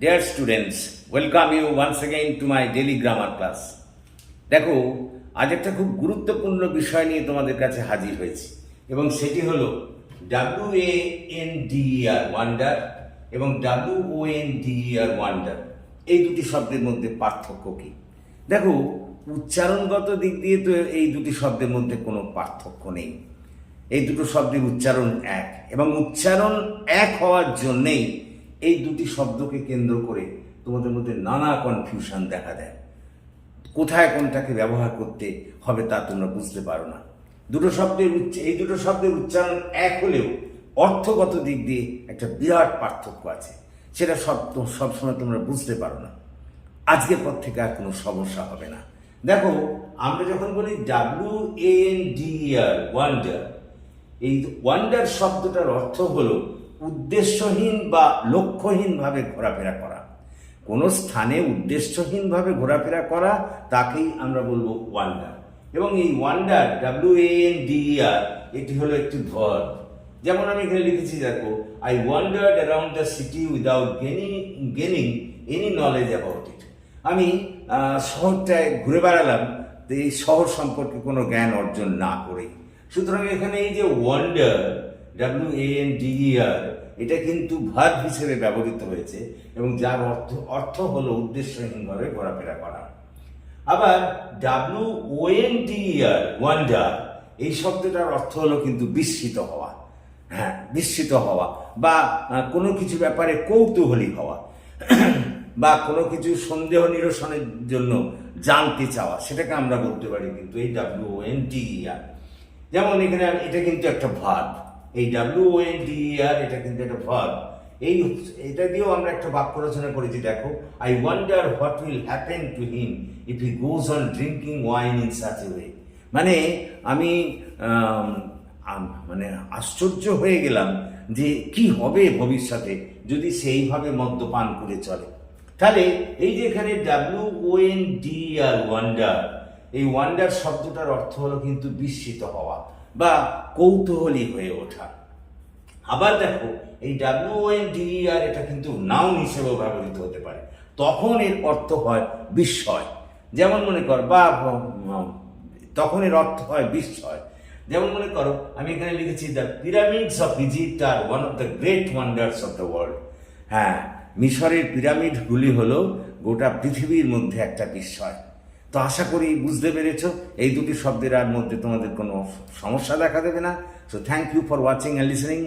Dear students, welcome you once again to my daily grammar class. দেখো, আজ একটা খুব গুরুত্বপূর্ণ বিষয় নিয়ে তোমাদের কাছে হাজির হয়েছি এবং সেটি হলো WANDER ওয়ান্ডার এবং WONDER ওয়ান্ডার, এই দুটি শব্দের মধ্যে পার্থক্য কী? দেখো, উচ্চারণগত দিক দিয়ে তো এই দুটি শব্দের মধ্যে কোনো পার্থক্য নেই। এই দুটো শব্দের উচ্চারণ এক এবং উচ্চারণ এক হওয়ার জন্যেই এই দুটি শব্দকে কেন্দ্র করে তোমাদের মধ্যে নানা কনফিউশন দেখা দেয়। কোথায় কোনটাকে ব্যবহার করতে হবে তা তোমরা বুঝতে পারো না। এই দুটো শব্দের উচ্চারণ এক হলেও অর্থগত দিক দিয়ে একটা বিরাট পার্থক্য আছে, সেটা সবসময় তোমরা বুঝতে পারো না। আজকের পর থেকে আর কোনো সমস্যা হবে না। দেখো, আমরা যখন বলি WANDER ওয়ান্ডার, এই ওয়ান্ডার শব্দটার অর্থ হলো উদ্দেশ্যহীন বা লক্ষ্যহীনভাবে ঘোরাফেরা করা। কোনো স্থানে উদ্দেশ্যহীনভাবে ঘোরাফেরা করা তাকেই আমরা বলবো ওয়ান্ডার। এবং এই ওয়ান্ডার WANDER এটি হলো একটি ভার্ব। যেমন আমি এখানে লিখেছি, দেখো, I wandered around the city without gaining any knowledge about it. আমি শহরটায় ঘুরে বেড়ালাম এই শহর সম্পর্কে কোনো জ্ঞান অর্জন না করেই। সুতরাং এখানে এই যে ওয়ান্ডার WANDER এটা কিন্তু ভার্ব হিসেবে ব্যবহৃত হয়েছে এবং যার অর্থ হলো উদ্দেশ্যহীনভাবে ঘোরাফেরা করা। আবার WONDER ওয়ান্ডার এই শব্দটার অর্থ হলো কিন্তু বিস্মিত হওয়া। হ্যাঁ, বিস্মিত হওয়া বা কোনো কিছু ব্যাপারে কৌতূহলী হওয়া বা কোনো কিছু সন্দেহ নিরসনের জন্য জানতে চাওয়া, সেটাকে আমরা বলতে পারি কিন্তু এই WONDER। যেমন এখানে এটা কিন্তু একটা ভার্ব, এই WONDER এটা কিন্তু একটা ভার্ব। এটা দিয়েও আমরা একটা বাক্য রচনা করেছি। দেখো, I wonder what will happen to him if he goes on drinking wine in such a way. মানে আমি আশ্চর্য হয়ে গেলাম যে কি হবে ভবিষ্যতে যদি সেইভাবে মদ্যপান করে চলে। তাহলে এই যে এখানে WONDER ওয়ান্ডার, এই ওয়ান্ডার শব্দটার অর্থ হলো কিন্তু বিস্মিত হওয়া বা কৌতূহলী হয়ে ওঠা। আবার দেখো, এই WONDER এটা কিন্তু নাউন হিসেবেও ব্যবহৃত হতে পারে, তখন এর অর্থ হয় বিস্ময়। যেমন মনে কর, বা তখন এর অর্থ হয় বিস্ময়। যেমন মনে করো, আমি এখানে লিখেছি, the pyramids of Egypt are one of the great wonders of the world. হ্যাঁ, মিশরের পিরামিডগুলি হলো গোটা পৃথিবীর মধ্যে একটা বিস্ময়। তো আশা করি বুঝতে পেরেছ, এই দুটি শব্দের আর মধ্যে তোমাদের কোনো সমস্যা দেখা দেবে না। So thank you for watching and listening.